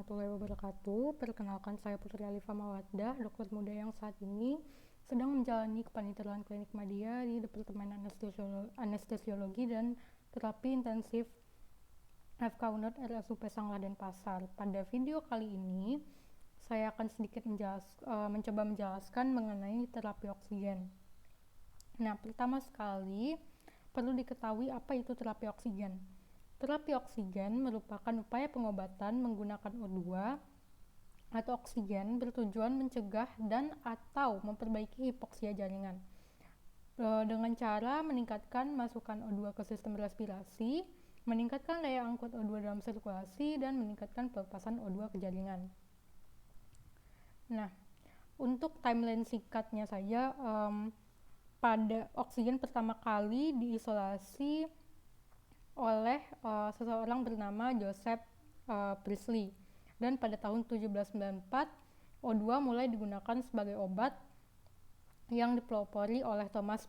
warahmatullahi wabarakatuh. Perkenalkan, saya Putri Alifa Mawaddah, dokter muda yang saat ini sedang menjalani kepanitiaan klinik media di Departemen Anestesiologi dan Terapi Intensif FK Uned RSUP Sanglah Denpasar. Pada video kali ini, saya akan sedikit mencoba menjelaskan mengenai terapi oksigen. Nah, pertama sekali perlu diketahui apa itu terapi oksigen. Terapi oksigen merupakan upaya pengobatan menggunakan O2 atau oksigen bertujuan mencegah dan atau memperbaiki hipoksia jaringan dengan cara meningkatkan masukan O2 ke sistem respirasi, meningkatkan daya angkut O2 dalam sirkulasi, dan meningkatkan pelepasan O2 ke jaringan. Nah, untuk timeline singkatnya saja, pada oksigen pertama kali diisolasi oleh seseorang bernama Joseph Priestley, dan pada tahun 1794 O2 mulai digunakan sebagai obat yang dipelopori oleh Thomas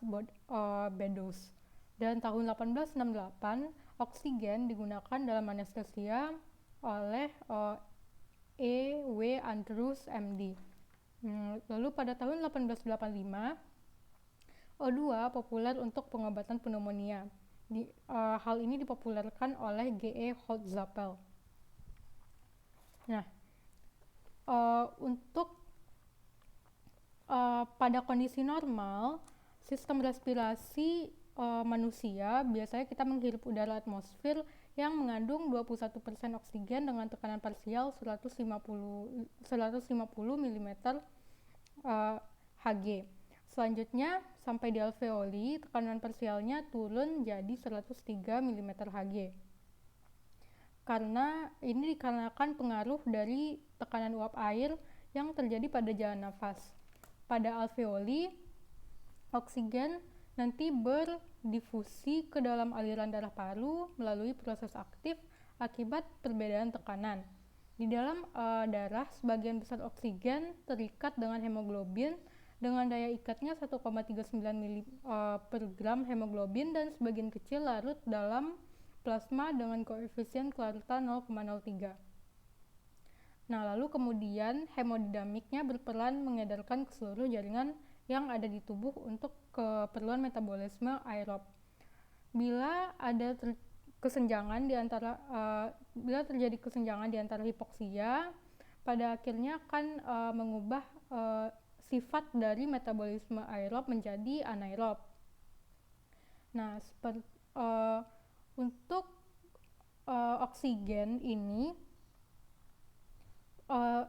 Beddoes, dan tahun 1868 oksigen digunakan dalam anestesia oleh E. W. Andrews MD. Lalu pada tahun 1885 O2 populer untuk pengobatan pneumonia. Hal ini dipopulerkan oleh G.E. Holtz-Zapel. Nah, untuk pada kondisi normal, sistem respirasi manusia biasanya kita menghirup udara atmosfer yang mengandung 21% oksigen dengan tekanan parsial 150 mm Hg. Selanjutnya, sampai di alveoli, tekanan parsialnya turun jadi 103 mm Hg. Karena ini dikarenakan pengaruh dari tekanan uap air yang terjadi pada jalan nafas. Pada alveoli, oksigen nanti berdifusi ke dalam aliran darah paru melalui proses aktif akibat perbedaan tekanan. Di dalam darah, sebagian besar oksigen terikat dengan hemoglobin dengan daya ikatnya 1,39 mili per gram hemoglobin, dan sebagian kecil larut dalam plasma dengan koefisien kelarutan 0,03. Nah, lalu kemudian hemodinamiknya berperan mengedarkan ke seluruh jaringan yang ada di tubuh untuk keperluan metabolisme aerob. Bila terjadi kesenjangan di antara hipoksia, pada akhirnya akan mengubah sifat dari metabolisme aerob menjadi anaerob. Nah, untuk oksigen ini,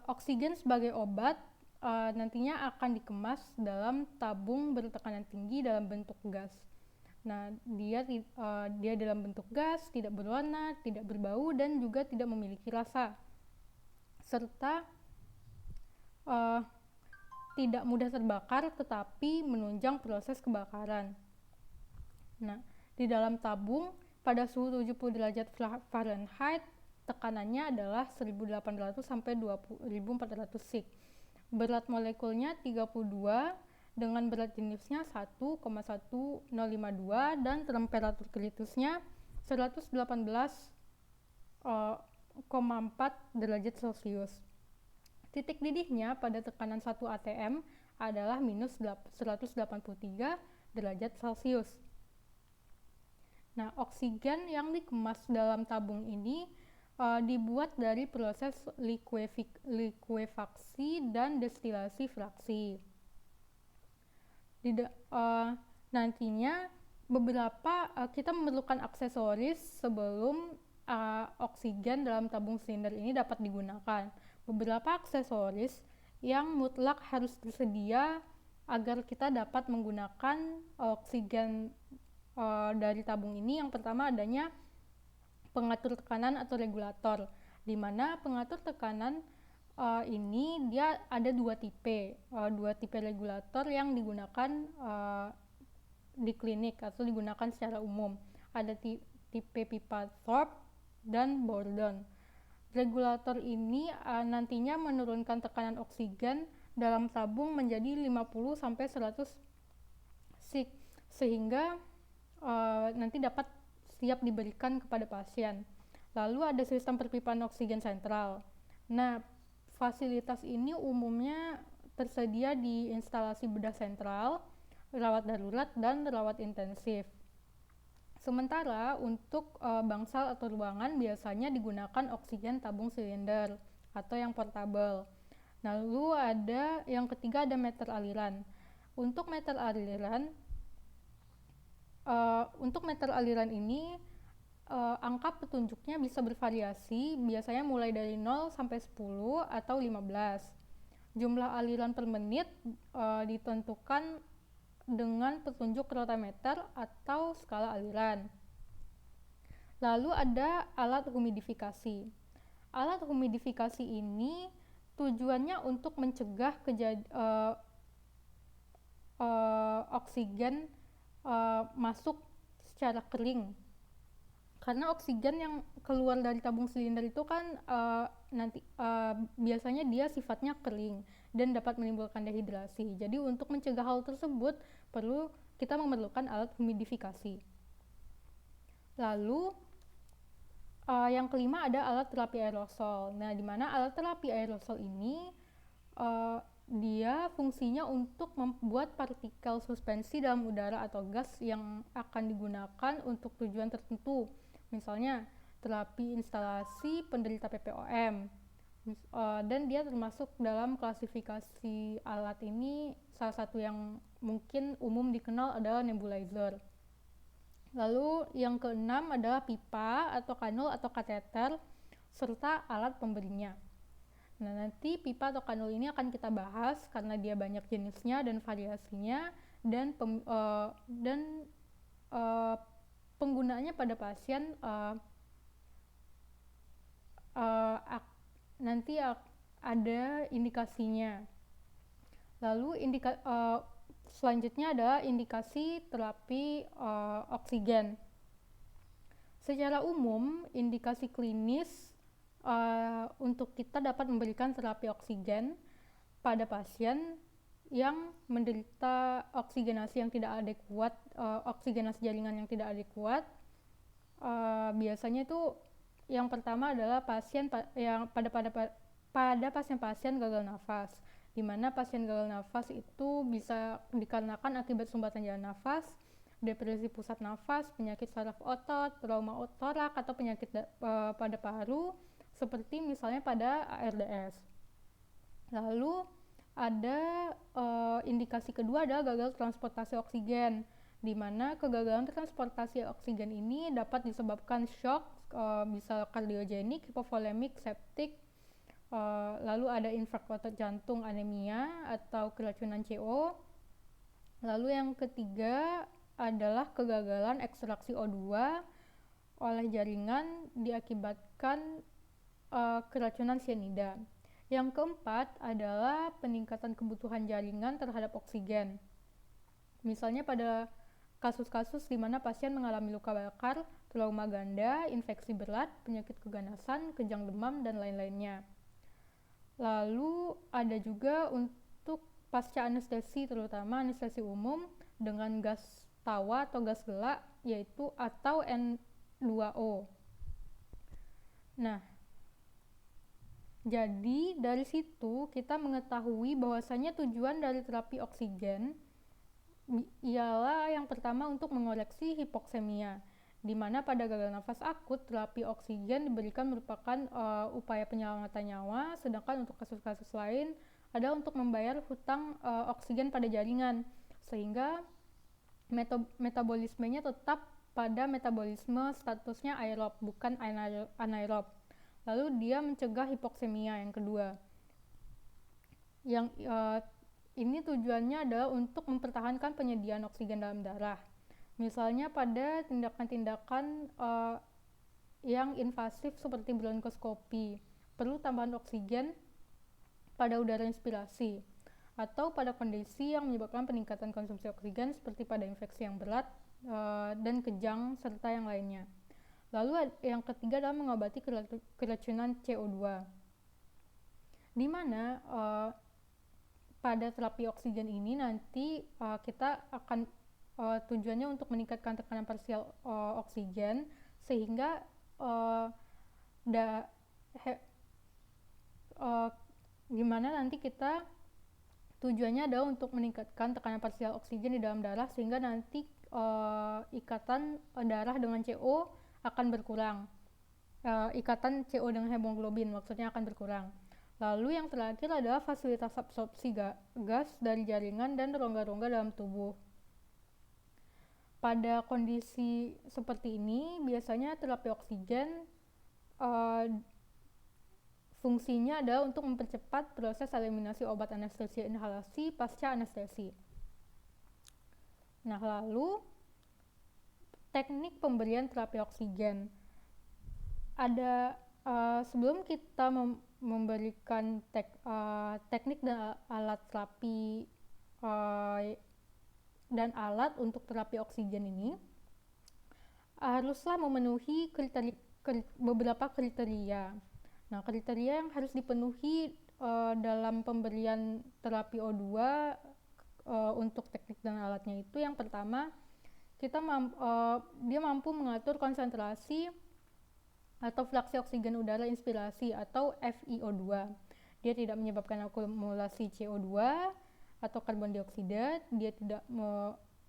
oksigen sebagai obat nantinya akan dikemas dalam tabung bertekanan tinggi dalam bentuk gas. Nah, dia dalam bentuk gas, tidak berwarna, tidak berbau, dan juga tidak memiliki rasa, serta tidak mudah terbakar tetapi menunjang proses kebakaran. Nah, di dalam tabung pada suhu 70 derajat Fahrenheit tekanannya adalah 1800 sampai 2400 Sik. Berat molekulnya 32 dengan berat jenisnya 1,1052 dan temperatur kritisnya 118,4 derajat Celcius. Titik didihnya pada tekanan 1 atm adalah minus 183 derajat Celcius. Nah, oksigen yang dikemas dalam tabung ini dibuat dari proses likuefaksi dan destilasi fraksi. Nantinya kita memerlukan aksesoris sebelum oksigen dalam tabung silinder ini dapat digunakan. Beberapa aksesoris yang mutlak harus tersedia agar kita dapat menggunakan oksigen dari tabung ini. Yang pertama adanya pengatur tekanan atau regulator, di mana pengatur tekanan ini dia ada dua tipe regulator yang digunakan di klinik atau digunakan secara umum. Ada tipe pipa Thorpe dan Bourdon. Regulator ini nantinya menurunkan tekanan oksigen dalam tabung menjadi 50 sampai 100 Sik sehingga nanti dapat siap diberikan kepada pasien. Lalu ada sistem perpipaan oksigen sentral. Nah, fasilitas ini umumnya tersedia di instalasi bedah sentral, rawat darurat, dan rawat intensif. Sementara untuk bangsal atau ruangan biasanya digunakan oksigen tabung silinder atau yang portable. Lalu ada yang ketiga, ada meter aliran. Untuk meter aliran, ini angka petunjuknya bisa bervariasi, biasanya mulai dari 0 sampai 10 atau 15. Jumlah aliran per menit ditentukan dengan petunjuk rotameter atau skala aliran. Lalu ada alat humidifikasi. Alat humidifikasi ini tujuannya untuk mencegah oksigen masuk secara kering, karena oksigen yang keluar dari tabung silinder itu kan biasanya dia sifatnya kering dan dapat menimbulkan dehidrasi. Jadi untuk mencegah hal tersebut kita memerlukan alat humidifikasi. Lalu yang kelima ada alat terapi aerosol. Nah, di mana alat terapi aerosol ini dia fungsinya untuk membuat partikel suspensi dalam udara atau gas yang akan digunakan untuk tujuan tertentu. Misalnya terapi instalasi penderita PPOM, dan dia termasuk dalam klasifikasi alat ini. Salah satu yang mungkin umum dikenal adalah nebulizer. Lalu yang keenam adalah pipa atau kanul atau kateter serta alat pemberinya. Nah, nanti pipa atau kanul ini akan kita bahas karena dia banyak jenisnya dan variasinya, dan penggunaannya pada pasien nanti ada indikasinya. Lalu selanjutnya adalah indikasi terapi oksigen. Secara umum, indikasi klinis untuk kita dapat memberikan terapi oksigen pada pasien yang menderita oksigenasi yang tidak adekuat, oksigenasi jaringan yang tidak adekuat. Biasanya itu yang pertama adalah pada pasien-pasien gagal nafas, di mana pasien gagal nafas itu bisa dikarenakan akibat sumbatan jalan nafas, depresi pusat nafas, penyakit saraf otot, trauma torak, atau penyakit pada paru seperti misalnya pada ARDS. Lalu ada indikasi kedua adalah gagal transportasi oksigen, di mana kegagalan transportasi oksigen ini dapat disebabkan shock, bisa kardiogenik, hipovolemik, septik, lalu ada infark otot jantung, anemia, atau keracunan CO. Lalu yang ketiga adalah kegagalan ekstraksi O2 oleh jaringan diakibatkan keracunan cyanida. Yang keempat adalah peningkatan kebutuhan jaringan terhadap oksigen. Misalnya pada kasus-kasus di mana pasien mengalami luka bakar, trauma ganda, infeksi berat, penyakit keganasan, kejang demam, dan lain-lainnya. Lalu ada juga untuk pasca anestesi, terutama anestesi umum dengan gas tawa atau gas gelak, yaitu atau N2O. Nah, jadi dari situ kita mengetahui bahwasanya tujuan dari terapi oksigen ialah yang pertama untuk mengoreksi hipoksemia, di mana pada gagal nafas akut terapi oksigen diberikan merupakan upaya penyelamatan nyawa, sedangkan untuk kasus-kasus lain adalah untuk membayar hutang oksigen pada jaringan, sehingga metabolismenya tetap pada metabolisme statusnya aerob, bukan anaerob. Lalu dia mencegah hipoksemia yang kedua. Yang ini tujuannya adalah untuk mempertahankan penyediaan oksigen dalam darah. Misalnya pada tindakan-tindakan yang invasif seperti bronkoskopi, perlu tambahan oksigen pada udara inspirasi, atau pada kondisi yang menyebabkan peningkatan konsumsi oksigen seperti pada infeksi yang berat dan kejang serta yang lainnya. Lalu yang ketiga adalah mengobati keracunan CO2, di mana pada terapi oksigen ini nanti kita akan tujuannya untuk meningkatkan tekanan parsial oksigen, sehingga uh, gimana nanti kita tujuannya adalah untuk meningkatkan tekanan parsial oksigen di dalam darah sehingga nanti ikatan darah dengan CO akan berkurang. Ikatan CO dengan hemoglobin maksudnya akan berkurang. Lalu yang terakhir adalah fasilitas absorpsi gas dari jaringan dan rongga-rongga dalam tubuh. Pada kondisi seperti ini biasanya terapi oksigen fungsinya adalah untuk mempercepat proses eliminasi obat anestesia inhalasi pasca anestesi. Nah, lalu teknik pemberian terapi oksigen. Ada sebelum kita memberikan teknik dan alat terapi dan alat untuk terapi oksigen ini haruslah memenuhi beberapa kriteria. Nah, kriteria yang harus dipenuhi dalam pemberian terapi O2 untuk teknik dan alatnya itu yang pertama, dia mampu mengatur konsentrasi atau fraksi oksigen udara inspirasi atau FiO2. Dia tidak menyebabkan akumulasi CO2 atau karbon dioksida, dia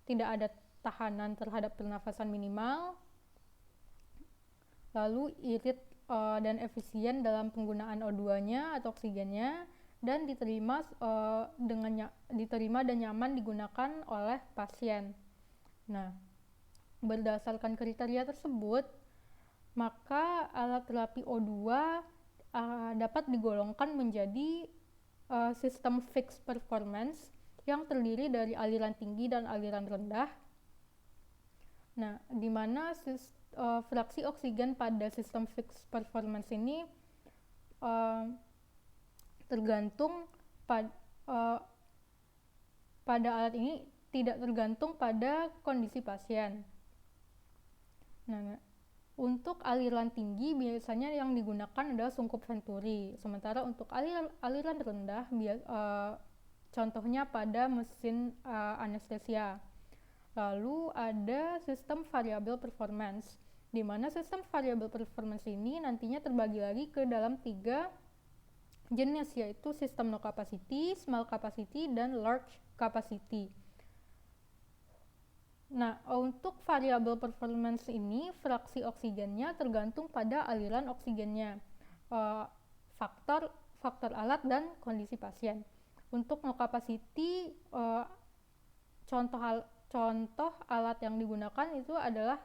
tidak ada tahanan terhadap pernafasan minimal, lalu irit dan efisien dalam penggunaan O2-nya atau oksigennya, dan diterima dan nyaman digunakan oleh pasien. Nah, berdasarkan kriteria tersebut, maka alat terapi O2 dapat digolongkan menjadi sistem fixed performance yang terdiri dari aliran tinggi dan aliran rendah. Nah, di mana fraksi oksigen pada sistem fixed performance ini tergantung pada alat ini tidak tergantung pada kondisi pasien. Nah, untuk aliran tinggi biasanya yang digunakan adalah sungkup Venturi, sementara untuk aliran rendah contohnya pada mesin anestesia. Lalu ada sistem variable performance, di mana sistem variable performance ini nantinya terbagi lagi ke dalam 3 jenis, yaitu sistem no capacity, small capacity, dan large capacity. Nah, untuk variable performance ini fraksi oksigennya tergantung pada aliran oksigennya, faktor alat dan kondisi pasien. Untuk no capacity, contoh alat yang digunakan itu adalah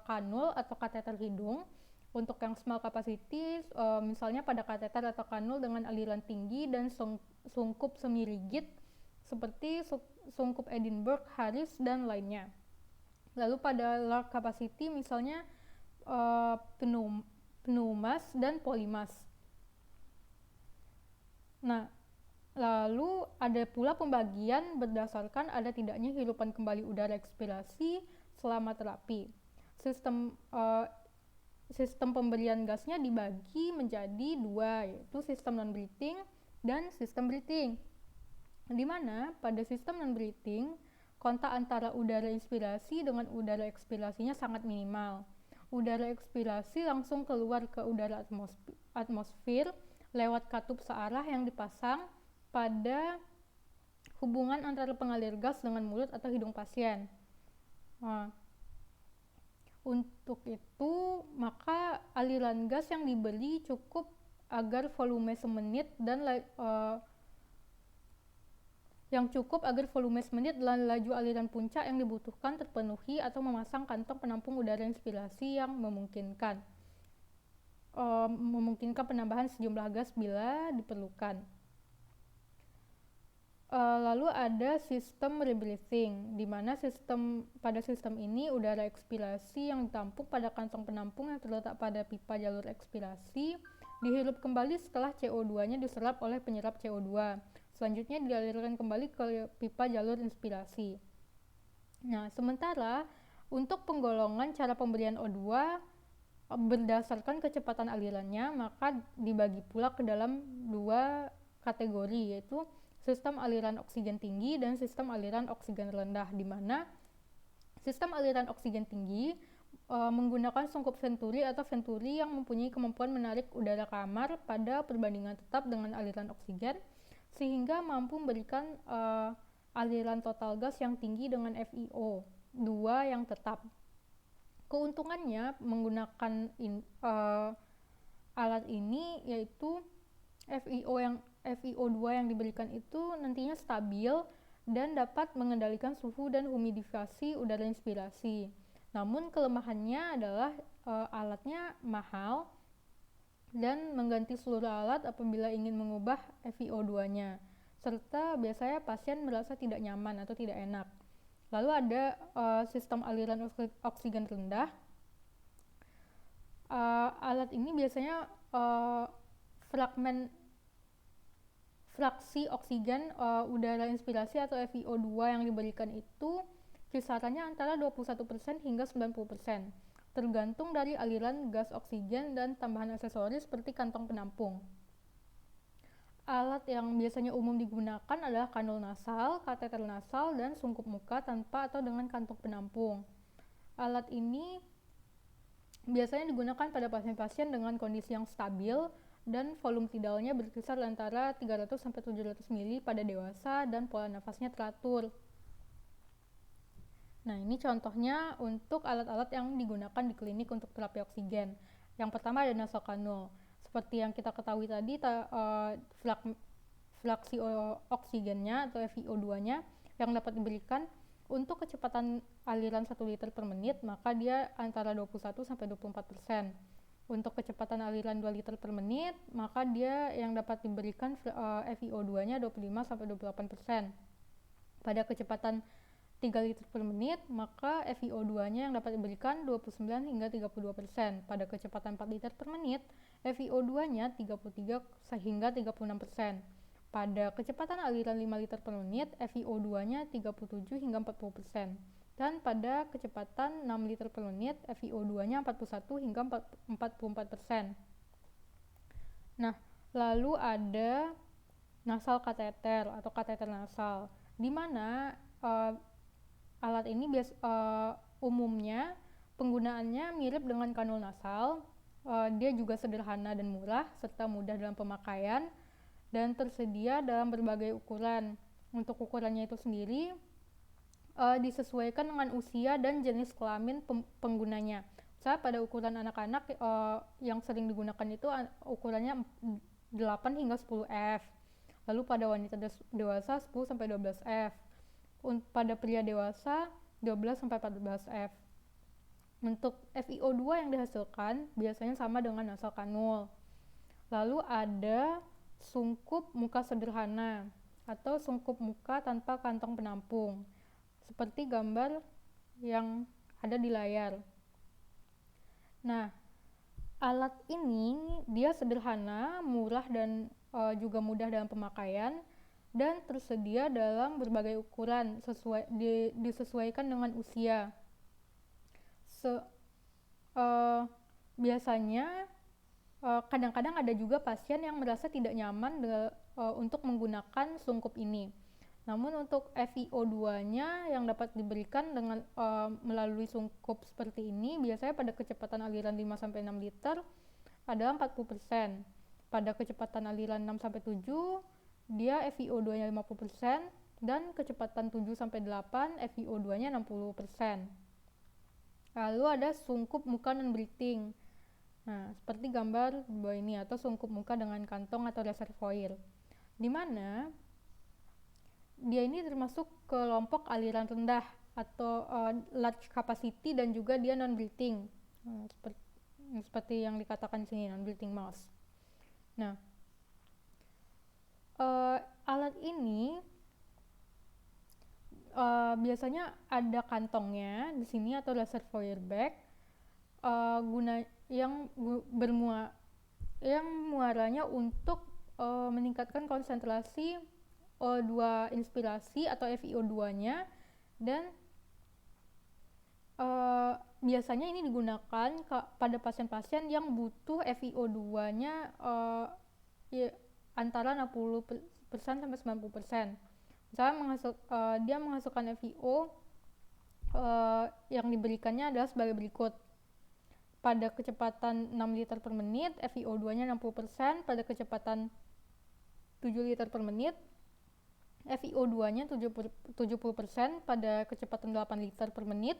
kanul atau kateter hidung. Untuk yang small capacity, misalnya pada kateter atau kanul dengan aliran tinggi dan sungkup semi rigid seperti sungkup Edinburgh, Harris, dan lainnya. Lalu pada large capacity misalnya pneumas dan polimas. Nah, lalu ada pula pembagian berdasarkan ada tidaknya hirupan kembali udara ekspirasi selama terapi. Sistem pemberian gasnya dibagi menjadi 2, yaitu sistem non-breathing dan sistem breathing. Di mana pada sistem non-breathing, kontak antara udara inspirasi dengan udara ekspirasinya sangat minimal. Udara ekspirasi langsung keluar ke udara atmosfer lewat katup searah yang dipasang pada hubungan antara pengalir gas dengan mulut atau hidung pasien. Nah, untuk itu maka aliran gas yang diberi cukup agar volume semenit dan laju aliran puncak yang dibutuhkan terpenuhi atau memasang kantong penampung udara inspirasi yang memungkinkan penambahan sejumlah gas bila diperlukan. Lalu ada sistem rebreathing, di mana pada sistem ini udara ekspirasi yang ditampung pada kantong penampung yang terletak pada pipa jalur ekspirasi dihirup kembali setelah CO2-nya diserap oleh penyerap CO2. Selanjutnya dialirkan kembali ke pipa jalur inspirasi. Nah, sementara untuk penggolongan cara pemberian O2 berdasarkan kecepatan alirannya, maka dibagi pula ke dalam 2 kategori, yaitu sistem aliran oksigen tinggi dan sistem aliran oksigen rendah, di mana sistem aliran oksigen tinggi menggunakan sungkup venturi atau venturi yang mempunyai kemampuan menarik udara kamar pada perbandingan tetap dengan aliran oksigen, sehingga mampu memberikan aliran total gas yang tinggi dengan FiO2 yang tetap. Keuntungannya menggunakan alat ini yaitu FiO2 yang diberikan itu nantinya stabil dan dapat mengendalikan suhu dan humidifikasi udara inspirasi. Namun kelemahannya adalah alatnya mahal dan mengganti seluruh alat apabila ingin mengubah FiO2-nya, serta biasanya pasien merasa tidak nyaman atau tidak enak. Lalu ada sistem aliran oksigen rendah. Alat ini biasanya fraksi oksigen udara inspirasi atau FiO2 yang diberikan itu kisarannya antara 21% hingga 90%, tergantung dari aliran gas oksigen dan tambahan aksesoris seperti kantong penampung. Alat yang biasanya umum digunakan adalah kanul nasal, kateter nasal, dan sungkup muka tanpa atau dengan kantong penampung. Alat ini biasanya digunakan pada pasien-pasien dengan kondisi yang stabil dan volume tidalnya berkisar antara 300-700 ml pada dewasa dan pola nafasnya teratur. Nah, ini contohnya untuk alat-alat yang digunakan di klinik untuk terapi oksigen. Yang pertama ada nasal kanul. Seperti yang kita ketahui tadi, fraksi oksigennya atau FiO2-nya yang dapat diberikan untuk kecepatan aliran 1 liter per menit, maka dia antara 21-24%. Untuk kecepatan aliran 2 liter per menit, maka dia yang dapat diberikan FiO2-nya 25-28%. Pada kecepatan 3 liter per menit, maka FiO2-nya yang dapat diberikan 29-32%. Pada kecepatan 4 liter per menit, FiO2-nya 33-36%. Pada kecepatan aliran 5 liter per menit, FiO2-nya 37-40%. Dan pada kecepatan 6 liter per menit, FiO2-nya 41-44%. Nah, lalu ada nasal kateter atau kateter nasal, di mana alat ini umumnya penggunaannya mirip dengan kanul nasal. Dia juga sederhana dan murah serta mudah dalam pemakaian dan tersedia dalam berbagai ukuran. Untuk ukurannya itu sendiri disesuaikan dengan usia dan jenis kelamin penggunanya. Misalnya pada ukuran anak-anak yang sering digunakan itu ukurannya 8-10 F. Lalu pada wanita dewasa 10-12 F. Pada pria dewasa 12-14 F. Untuk FiO2 yang dihasilkan biasanya sama dengan nasal kanul. Lalu ada sungkup muka sederhana atau sungkup muka tanpa kantong penampung, seperti gambar yang ada di layar. Nah, alat ini dia sederhana, murah, dan juga mudah dalam pemakaian dan tersedia dalam berbagai ukuran disesuaikan dengan usia. Biasanya kadang-kadang ada juga pasien yang merasa tidak nyaman untuk menggunakan sungkup ini. Namun untuk FiO2-nya yang dapat diberikan dengan melalui sungkup seperti ini biasanya pada kecepatan aliran 5-6 liter adalah 40%. Pada kecepatan aliran 6-7 dia FiO2-nya 50% dan kecepatan 7-8 FiO2-nya 60%. Lalu ada sungkup muka non-breathing. Nah, seperti gambar di bawah ini, atau sungkup muka dengan kantong atau reservoir, di mana dia ini termasuk kelompok aliran rendah atau large capacity dan juga dia non-breathing. Seperti yang dikatakan di sini, non-breathing mask. Nah, alat ini biasanya ada kantongnya di sini atau reservoir bag yang muaranya untuk meningkatkan konsentrasi O2 inspirasi atau FiO2-nya, dan biasanya ini digunakan pada pasien-pasien yang butuh FiO2-nya antara 60% sampai 90%. Misalnya dia menghasilkan FiO yang diberikannya adalah sebagai berikut. pada kecepatan 6 liter per menit, FiO2-nya 60%, pada kecepatan 7 liter per menit, FiO2-nya 70%, pada kecepatan 8 liter per menit,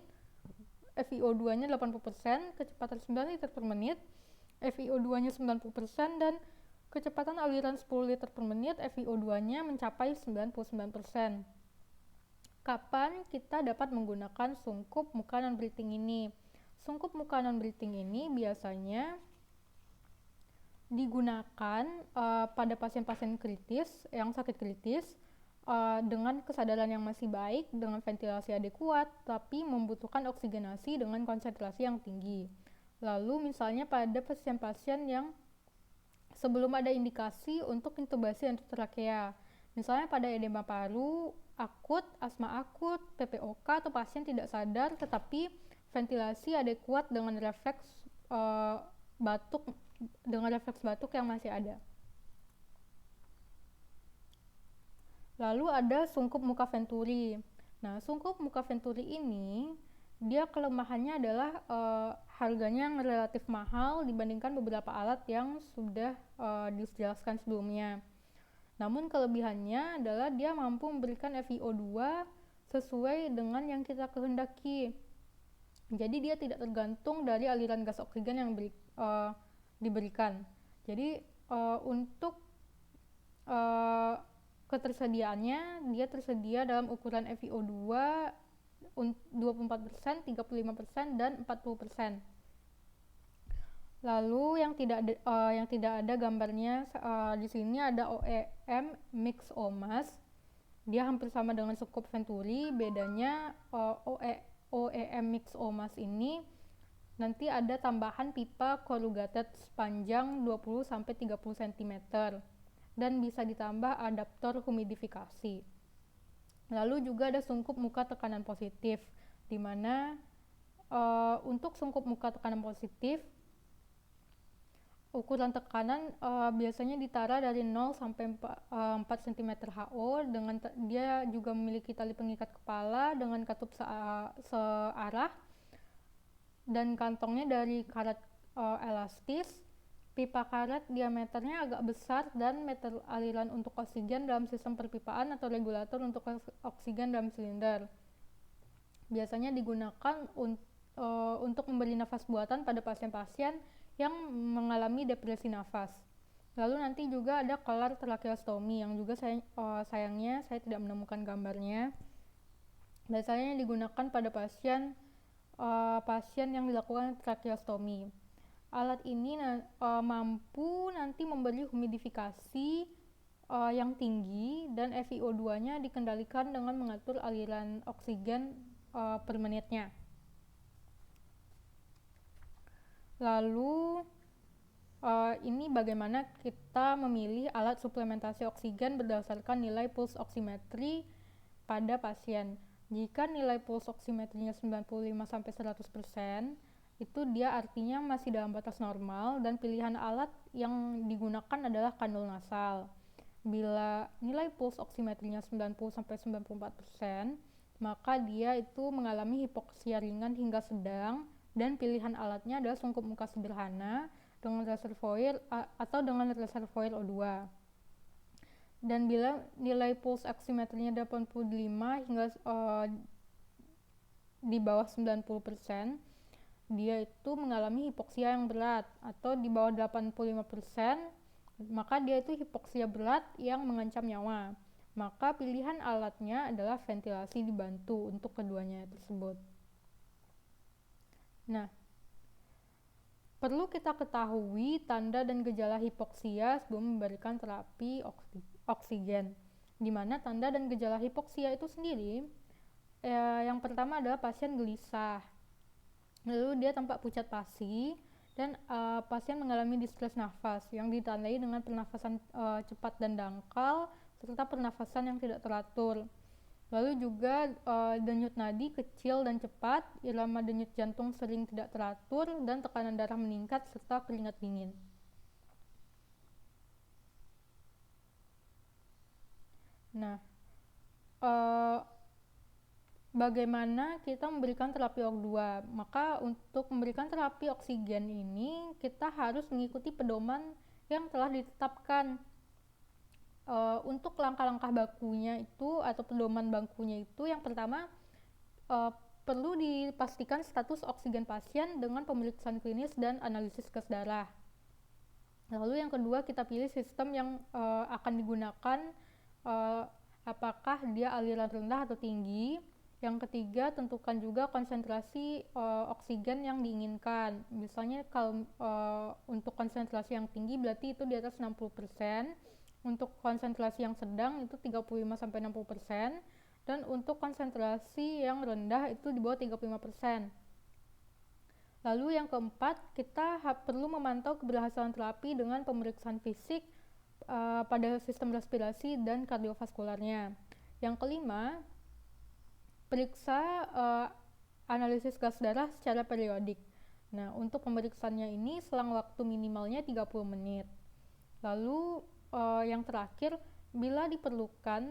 FiO2-nya 80%, kecepatan 9 liter per menit, FiO2-nya 90%, dan kecepatan aliran 10 liter per menit, FiO2-nya mencapai 99%. Kapan kita dapat menggunakan sungkup muka non-breathing ini? Sungkup muka non-breathing ini biasanya digunakan pada pasien-pasien kritis yang sakit kritis dengan kesadaran yang masih baik, dengan ventilasi adekuat, tapi membutuhkan oksigenasi dengan konsentrasi yang tinggi. Lalu misalnya pada pasien-pasien yang sebelum ada indikasi untuk intubasi endotrakea, misalnya pada edema paru akut, asma akut, PPOK, atau pasien tidak sadar tetapi ventilasi adekuat dengan refleks batuk yang masih ada. Lalu ada sungkup muka venturi. Nah, sungkup muka venturi ini dia kelemahannya adalah harganya yang relatif mahal dibandingkan beberapa alat yang sudah dijelaskan sebelumnya. Namun kelebihannya adalah dia mampu memberikan FiO2 sesuai dengan yang kita kehendaki. Jadi dia tidak tergantung dari aliran gas oksigen yang diberikan. Jadi untuk ketersediaannya dia tersedia dalam ukuran FiO2 24%, 35%, dan 40%. Lalu yang tidak ada gambarnya di sini ada OEM mix OMAS. Dia hampir sama dengan sungkup venturi, bedanya OEM mix OMAS ini nanti ada tambahan pipa corrugated sepanjang 20-30 cm dan bisa ditambah adaptor humidifikasi. Lalu juga ada sungkup muka tekanan positif, di mana untuk sungkup muka tekanan positif ukuran tekanan biasanya ditara dari 0 sampai 4 cm HO, dengan dia juga memiliki tali pengikat kepala dengan katup searah dan kantongnya dari karet elastis. Pipa karet diameternya agak besar dan meter aliran untuk oksigen dalam sistem perpipaan atau regulator untuk oksigen dalam silinder. Biasanya digunakan untuk memberi nafas buatan pada pasien-pasien yang mengalami depresi nafas. Lalu nanti juga ada kelar tracheostomy yang juga sayangnya saya tidak menemukan gambarnya. Biasanya digunakan pada pasien yang dilakukan tracheostomy. Alat ini mampu nanti memberi humidifikasi yang tinggi dan FiO2-nya dikendalikan dengan mengatur aliran oksigen per menitnya. Lalu ini bagaimana kita memilih alat suplementasi oksigen berdasarkan nilai pulse oximetry pada pasien. Jika nilai pulse oximetrinya 95-100%, itu dia artinya masih dalam batas normal dan pilihan alat yang digunakan adalah kanul nasal. Bila nilai pulse oximetrinya 90-94%, maka dia itu mengalami hipoksia ringan hingga sedang, dan pilihan alatnya adalah sungkup muka sederhana dengan reservoir atau dengan reservoir O2. Dan bila nilai pulse oximetrinya 85 hingga di bawah 90%, dia itu mengalami hipoksia yang berat, atau di bawah 85%, maka dia itu hipoksia berat yang mengancam nyawa. Maka pilihan alatnya adalah ventilasi dibantu untuk keduanya tersebut. Nah, perlu kita ketahui tanda dan gejala hipoksia sebelum memberikan terapi oksigen. Di mana tanda dan gejala hipoksia itu sendiri, yang pertama adalah pasien gelisah. Lalu dia tampak pucat pasi dan pasien mengalami distres nafas yang ditandai dengan pernafasan cepat dan dangkal serta pernafasan yang tidak teratur. Lalu juga denyut nadi kecil dan cepat, irama denyut jantung sering tidak teratur, dan tekanan darah meningkat serta keringat dingin. Nah, bagaimana kita memberikan terapi O2. Maka untuk memberikan terapi oksigen ini kita harus mengikuti pedoman yang telah ditetapkan. Untuk langkah-langkah bakunya itu atau pedoman bakunya itu, yang pertama perlu dipastikan status oksigen pasien dengan pemeriksaan klinis dan analisis gas darah. Lalu yang kedua, kita pilih sistem yang akan digunakan, apakah dia aliran rendah atau tinggi. Yang ketiga, tentukan juga konsentrasi oksigen yang diinginkan. Misalnya kalau untuk konsentrasi yang tinggi berarti itu di atas 60%, untuk konsentrasi yang sedang itu 35-60%, dan untuk konsentrasi yang rendah itu di bawah 35%. Lalu yang keempat, kita perlu memantau keberhasilan terapi dengan pemeriksaan fisik pada sistem respirasi dan kardiovaskularnya. Yang kelima, periksa analisis gas darah secara periodik. Nah, untuk pemeriksaannya ini selang waktu minimalnya 30 menit. Lalu yang terakhir, bila diperlukan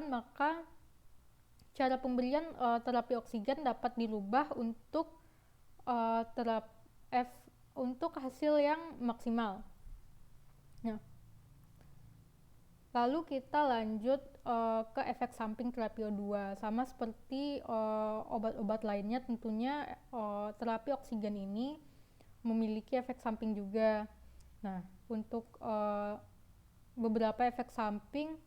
maka cara pemberian terapi oksigen dapat dirubah untuk untuk hasil yang maksimal. Nah, lalu kita lanjut ke efek samping terapi O2. Sama seperti obat-obat lainnya, tentunya terapi oksigen ini memiliki efek samping juga. Nah, untuk beberapa efek samping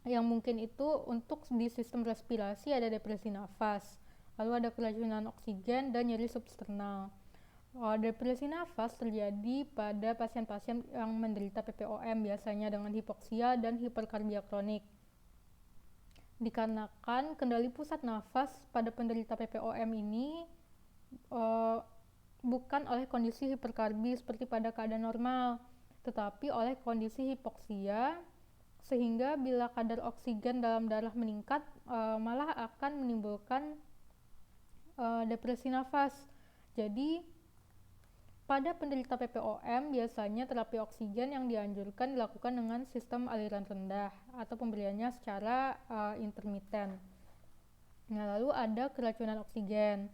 yang mungkin itu untuk di sistem respirasi ada depresi nafas, lalu ada keracunan oksigen dan nyeri substernal. Depresi nafas terjadi pada pasien-pasien yang menderita PPOM, biasanya dengan hipoksia dan hiperkarbia kronik. Dikarenakan kendali pusat nafas pada penderita PPOM ini bukan oleh kondisi hiperkarbi seperti pada keadaan normal, tetapi oleh kondisi hipoksia, sehingga bila kadar oksigen dalam darah meningkat malah akan menimbulkan depresi nafas. Jadi pada penderita PPOM biasanya terapi oksigen yang dianjurkan dilakukan dengan sistem aliran rendah atau pemberiannya secara intermiten. Nah, lalu ada keracunan oksigen.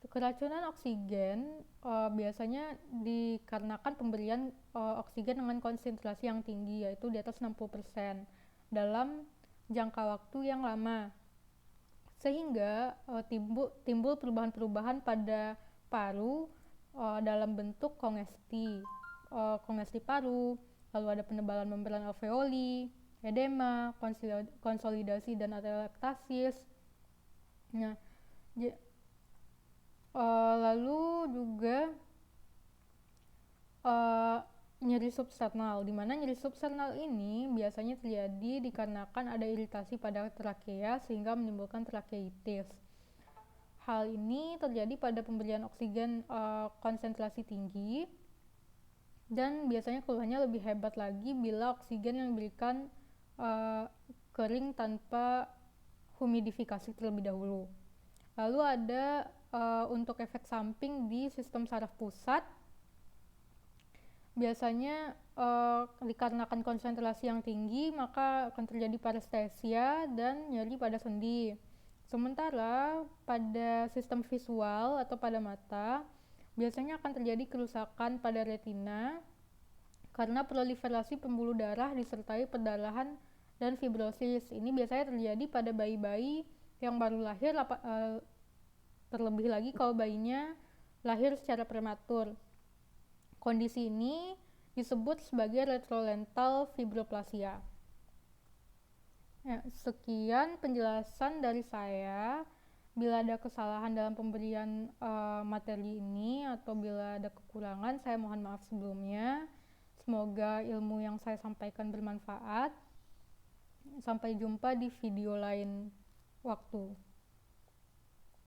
Keracunan oksigen biasanya dikarenakan pemberian oksigen dengan konsentrasi yang tinggi, yaitu di atas 60% dalam jangka waktu yang lama, sehingga timbul perubahan-perubahan pada paru dalam bentuk kongesti paru, lalu ada penebalan membran alveoli, edema, konsolidasi dan atelektasis. Nah, lalu juga nyeri substernal, di mana nyeri substernal ini biasanya terjadi dikarenakan ada iritasi pada trakea sehingga menimbulkan trakeitis. Hal ini terjadi pada pemberian oksigen konsentrasi tinggi, dan biasanya keluhannya lebih hebat lagi bila oksigen yang diberikan kering tanpa humidifikasi terlebih dahulu. Lalu ada untuk efek samping di sistem saraf pusat, biasanya dikarenakan konsentrasi yang tinggi maka akan terjadi parestesia dan nyeri pada sendi. Sementara pada sistem visual atau pada mata, biasanya akan terjadi kerusakan pada retina karena proliferasi pembuluh darah disertai perdarahan dan fibrosis. Ini biasanya terjadi pada bayi-bayi yang baru lahir, terlebih lagi kalau bayinya lahir secara prematur. Kondisi ini disebut sebagai retrolental fibroplasia. Ya, sekian penjelasan dari saya. Bila ada kesalahan dalam pemberian materi ini atau bila ada kekurangan, saya mohon maaf sebelumnya. Semoga ilmu yang saya sampaikan bermanfaat. Sampai jumpa di video lain waktu.